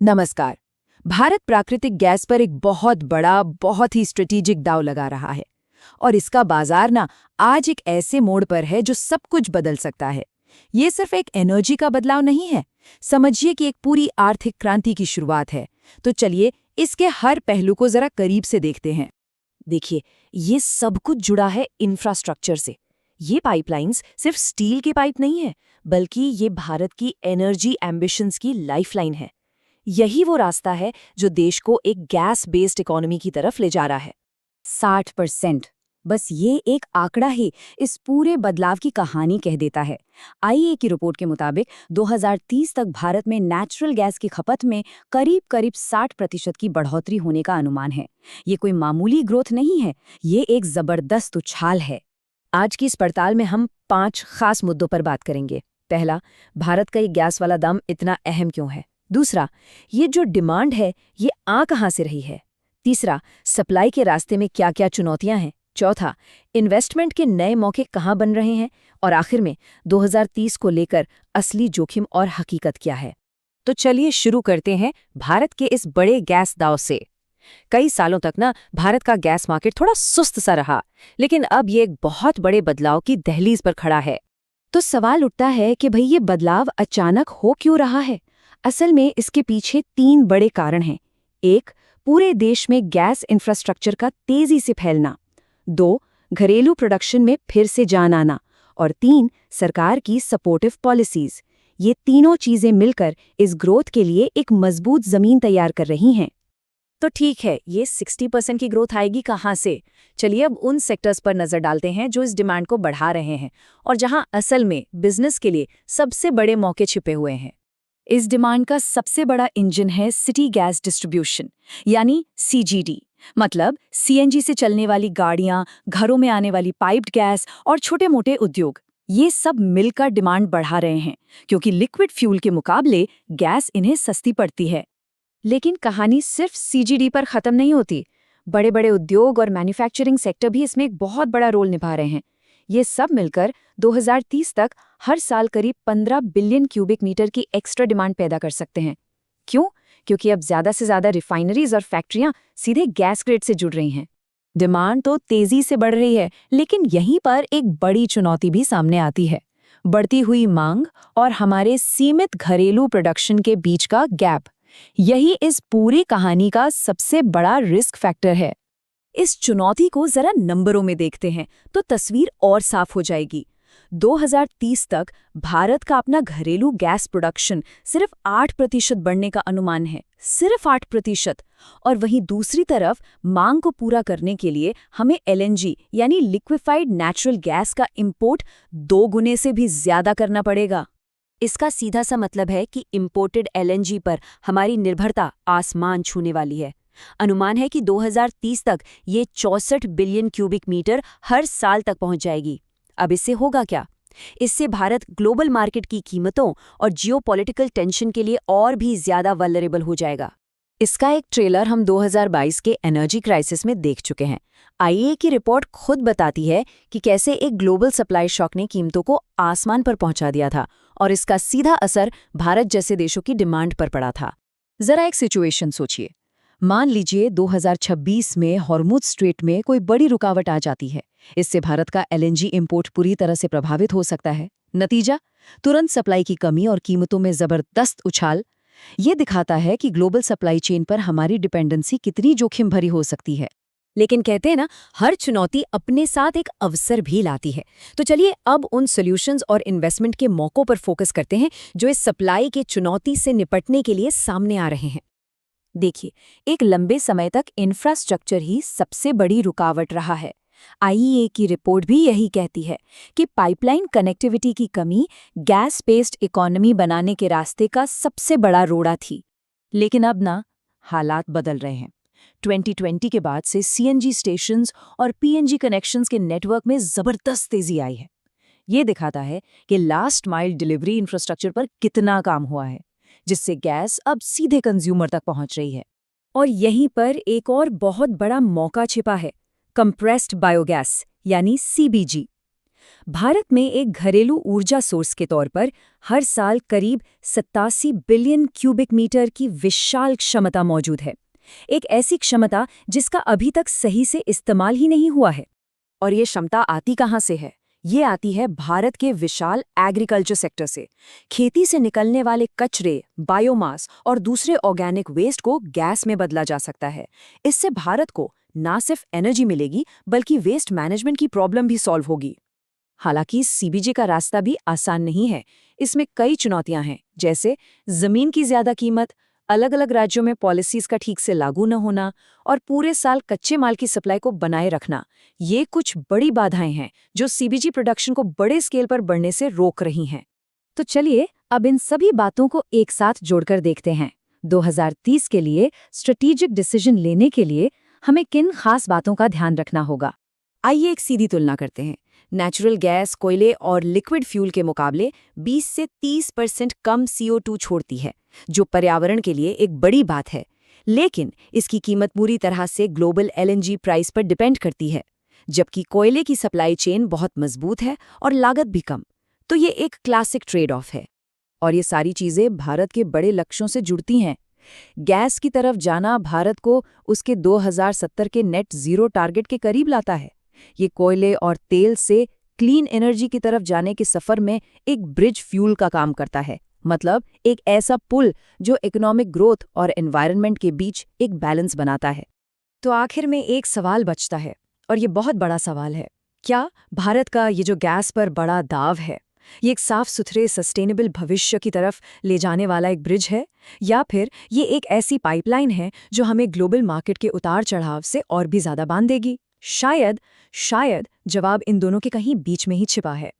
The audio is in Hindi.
नमस्कार। भारत प्राकृतिक गैस पर एक बहुत बड़ा, बहुत ही स्ट्रेटेजिक दांव लगा रहा है और इसका बाजार ना आज एक ऐसे मोड़ पर है जो सब कुछ बदल सकता है। ये सिर्फ एक एनर्जी का बदलाव नहीं है, समझिए कि एक पूरी आर्थिक क्रांति की शुरुआत है। तो चलिए इसके हर पहलू को जरा करीब से देखते हैं। देखिए, ये सब कुछ जुड़ा है इंफ्रास्ट्रक्चर से। ये पाइपलाइंस सिर्फ स्टील के पाइप नहीं है, बल्कि ये भारत की एनर्जी एम्बिशंस की लाइफलाइन है। यही वो रास्ता है जो देश को एक गैस बेस्ड इकोनॉमी की तरफ ले जा रहा है। 60%, बस ये एक आंकड़ा ही इस पूरे बदलाव की कहानी कह देता है। आईईए की रिपोर्ट के मुताबिक 2030 तक भारत में नेचुरल गैस की खपत में करीब 60% की बढ़ोतरी होने का अनुमान है। ये कोई मामूली ग्रोथ नहीं है, ये एक जबरदस्त उछाल है। आज की इस पड़ताल में हम 5 खास मुद्दों पर बात करेंगे। पहला, भारत का ये गैस वाला दम इतना अहम क्यों है। दूसरा, ये जो डिमांड है ये आ कहाँ से रही है। तीसरा, सप्लाई के रास्ते में क्या क्या चुनौतियां हैं। चौथा, इन्वेस्टमेंट के नए मौके कहाँ बन रहे हैं। और आखिर में 2030 को लेकर असली जोखिम और हकीकत क्या है। तो चलिए शुरू करते हैं भारत के इस बड़े गैस दांव से। कई सालों तक ना भारत का गैस मार्केट थोड़ा सुस्त सा रहा, लेकिन अब ये एक बहुत बड़े बदलाव की दहलीज पर खड़ा है। तो सवाल उठता है कि भाई ये बदलाव अचानक हो क्यों रहा है। असल में इसके पीछे 3 बड़े कारण हैं। 1, पूरे देश में गैस इंफ्रास्ट्रक्चर का तेजी से फैलना। 2, घरेलू प्रोडक्शन में फिर से जान आना। और 3, सरकार की सपोर्टिव पॉलिसीज। ये तीनों चीजें मिलकर इस ग्रोथ के लिए एक मजबूत जमीन तैयार कर रही हैं। तो ठीक है, ये 60% की ग्रोथ आएगी कहाँ से। चलिए अब उन सेक्टर्स पर नजर डालते हैं जो इस डिमांड को बढ़ा रहे हैं और जहां असल में बिजनेस के लिए सबसे बड़े मौके छिपे हुए हैं। इस डिमांड का सबसे बड़ा इंजन है सिटी गैस डिस्ट्रीब्यूशन, यानी सीजीडी। मतलब सीएनजी से चलने वाली गाड़ियां, घरों में आने वाली पाइप्ड गैस और छोटे मोटे उद्योग। ये सब मिलकर डिमांड बढ़ा रहे हैं, क्योंकि लिक्विड फ्यूल के मुकाबले गैस इन्हें सस्ती पड़ती है। लेकिन कहानी सिर्फ सीजीडी पर खत्म नहीं होती। बड़े बड़े उद्योग और मैन्युफैक्चरिंग सेक्टर भी इसमें एक बहुत बड़ा रोल निभा रहे हैं। ये सब मिलकर 2030 तक हर साल करीब 15 बिलियन क्यूबिक मीटर की एक्स्ट्रा डिमांड पैदा कर सकते हैं। क्यों? क्योंकि अब ज्यादा से ज्यादा रिफाइनरीज और फैक्ट्रियां सीधे गैस ग्रिड से जुड़ रही हैं। डिमांड तो तेजी से बढ़ रही है, लेकिन यहीं पर एक बड़ी चुनौती भी सामने आती है। बढ़ती हुई मांग और हमारे सीमित घरेलू प्रोडक्शन के बीच का गैप। यही इस पूरी कहानी का सबसे बड़ा रिस्क फैक्टर है। इस चुनौती को जरा नंबरों में देखते हैं तो तस्वीर और साफ हो जाएगी। 2030 तक भारत का अपना घरेलू गैस प्रोडक्शन सिर्फ 8% बढ़ने का अनुमान है, सिर्फ 8%। और वहीं दूसरी तरफ मांग को पूरा करने के लिए हमें एलएनजी यानी लिक्विफाइड नेचुरल गैस का इंपोर्ट 2 गुने से भी ज्यादा करना पड़ेगा। इसका सीधा सा मतलब है कि इंपोर्टेड एलएनजी पर हमारी निर्भरता आसमान छूने वाली है। अनुमान है कि 2030 तक ये 64 बिलियन क्यूबिक मीटर हर साल तक पहुंच जाएगी। अब इससे होगा क्या? इससे भारत ग्लोबल मार्केट की कीमतों और जियोपॉलिटिकल टेंशन के लिए और भी ज्यादा वल्नरेबल हो जाएगा। इसका एक ट्रेलर हम 2022 के एनर्जी क्राइसिस में देख चुके हैं। आईईए की रिपोर्ट खुद बताती है कि कैसे एक ग्लोबल सप्लाई शॉक ने कीमतों को आसमान पर पहुंचा दिया था और इसका सीधा असर भारत जैसे देशों की डिमांड पर पड़ा था। जरा एक सिचुएशन सोचिए। मान लीजिए 2026 में हॉर्मुज स्ट्रेट में कोई बड़ी रुकावट आ जाती है। इससे भारत का एलएनजी इंपोर्ट पूरी तरह से प्रभावित हो सकता है। नतीजा, तुरंत सप्लाई की कमी और कीमतों में जबरदस्त उछाल। ये दिखाता है कि ग्लोबल सप्लाई चेन पर हमारी डिपेंडेंसी कितनी जोखिम भरी हो सकती है। लेकिन कहते हैं ना, हर चुनौती अपने साथ एक अवसर भी लाती है। तो चलिए अब उन सॉल्यूशंस और इन्वेस्टमेंट के मौकों पर फोकस करते हैं जो इस सप्लाई के चुनौती से निपटने के लिए सामने आ रहे हैं। देखिए, एक लंबे समय तक इंफ्रास्ट्रक्चर ही सबसे बड़ी रुकावट रहा है। आईईए की रिपोर्ट भी यही कहती है कि पाइपलाइन कनेक्टिविटी की कमी गैस बेस्ड इकोनॉमी बनाने के रास्ते का सबसे बड़ा रोड़ा थी। लेकिन अब ना हालात बदल रहे हैं। 2020 के बाद से सीएनजी स्टेशंस और पीएनजी कनेक्शंस के नेटवर्क में जबरदस्त तेजी आई है। ये दिखाता है कि लास्ट माइल डिलीवरी इंफ्रास्ट्रक्चर पर कितना काम हुआ है, जिससे गैस अब सीधे कंज्यूमर तक पहुंच रही है। और यहीं पर एक और बहुत बड़ा मौका छिपा है, कंप्रेस्ड बायोगैस यानी सीबीजी। भारत में एक घरेलू ऊर्जा सोर्स के तौर पर हर साल करीब 87 बिलियन क्यूबिक मीटर की विशाल क्षमता मौजूद है। एक ऐसी क्षमता जिसका अभी तक सही से इस्तेमाल ही नहीं हुआ है। और ये क्षमता आती कहाँ से है? ये आती है भारत के विशाल एग्रीकल्चर सेक्टर से। खेती से निकलने वाले कचरे, बायोमास और दूसरे ऑर्गेनिक वेस्ट को गैस में बदला जा सकता है। इससे भारत को ना सिर्फ एनर्जी मिलेगी बल्कि वेस्ट मैनेजमेंट की प्रॉब्लम भी सॉल्व होगी। हालांकि सीबीजी का रास्ता भी आसान नहीं है। इसमें कई चुनौतियां हैं, जैसे जमीन की ज्यादा कीमत, अलग अलग राज्यों में पॉलिसीज का ठीक से लागू न होना और पूरे साल कच्चे माल की सप्लाई को बनाए रखना। ये कुछ बड़ी बाधाएं हैं जो सीबीजी प्रोडक्शन को बड़े स्केल पर बढ़ने से रोक रही हैं। तो चलिए अब इन सभी बातों को एक साथ जोड़कर देखते हैं। 2030 के लिए स्ट्रेटेजिक डिसीजन लेने के लिए हमें किन खास बातों का ध्यान रखना होगा। आइए एक सीधी तुलना करते हैं। नेचुरल गैस, कोयले और लिक्विड फ्यूल के मुकाबले 20 से 30% कम CO2 छोड़ती है, जो पर्यावरण के लिए एक बड़ी बात है। लेकिन इसकी कीमत पूरी तरह से ग्लोबल LNG प्राइस पर डिपेंड करती है, जबकि कोयले की सप्लाई चेन बहुत मजबूत है और लागत भी कम। तो ये एक क्लासिक ट्रेड ऑफ है। और ये सारी चीज़ें भारत के बड़े लक्ष्यों से जुड़ती हैं। गैस की तरफ जाना भारत को उसके 2070 के नेट ज़ीरो टारगेट के करीब लाता है। ये कोयले और तेल से क्लीन एनर्जी की तरफ जाने के सफ़र में एक ब्रिज फ्यूल का काम करता है, मतलब एक ऐसा पुल जो इकोनॉमिक ग्रोथ और एनवायरनमेंट के बीच एक बैलेंस बनाता है। तो आखिर में एक सवाल बचता है, और ये बहुत बड़ा सवाल है। क्या भारत का ये जो गैस पर बड़ा दाव है, ये एक साफ सुथरे सस्टेनेबल भविष्य की तरफ ले जाने वाला एक ब्रिज है, या फिर ये एक ऐसी पाइपलाइन है जो हमें ग्लोबल मार्केट के उतार चढ़ाव से और भी ज़्यादा बांध देगी? शायद जवाब इन दोनों के कहीं बीच में ही छिपा है।